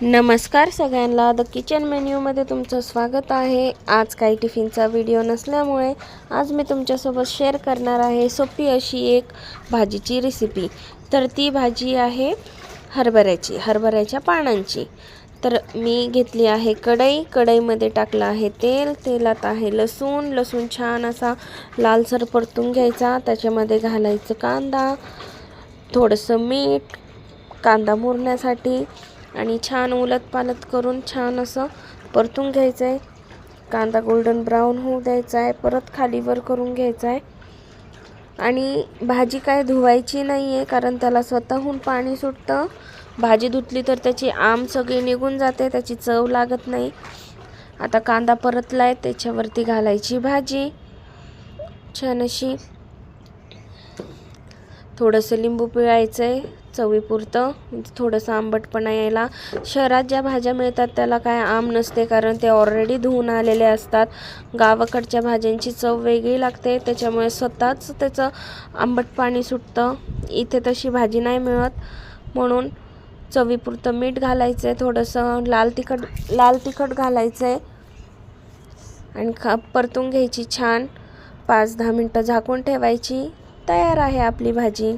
नमस्कार सगळ्यांना, the kitchen मेन्यूमध्ये तुमचं स्वागत आहे। आज काही टिफिनचा व्हिडिओ नसल्यामुळे आज मी तुमच्यासोबत शेअर करणार आहे सोपी अशी एक भाजीची रेसिपी। तर ती भाजी आहे हरभऱ्याच्या पानांची। तर मी घेतली आहे कढईमध्ये टाकलं आहे तेल। तेलात आहे लसूण छान असा लालसर परतून घ्यायचा। त्याच्यामध्ये घालायचं कांदा, थोडंसं मीठ कांदा मुरण्यासाठी आणि छान उलटपालट करून छान असं परतून घ्यायचं आहे। कांदा गोल्डन ब्राऊन होऊ द्यायचा आहे, परत खालीवर करून घ्यायचा आहे। आणि भाजी काय धुवायची नाही आहे, कारण त्याला स्वतःहून पाणी सुटतं। भाजी धुतली तर त्याची आम सगळी निघून जाते, त्याची चव लागत नाही। आता कांदा परतलाय, त्याच्यावरती घालायची भाजी छान अशी। थोडंसं लिंबू पिळायचं आहे चवीपुरतं, थोडंसं आंबटपणा यायला। शहरात ज्या भाज्या मिळतात त्याला काय आम नसते, कारण ते ऑलरेडी धुवून आलेले असतात। गावाकडच्या भाज्यांची चव वेगळी लागते, त्याच्यामुळे स्वतःच त्याचं आंबट पाणी सुटतं। इथे तशी भाजी नाही मिळत, म्हणून चवीपुरतं मीठ घालायचं आहे, थोडंसं लाल तिखट घालायचं आहे आणि परतून घ्यायची छान। 5-10 मिनटं झाकून ठेवायची। तयार आहे आपली भाजी।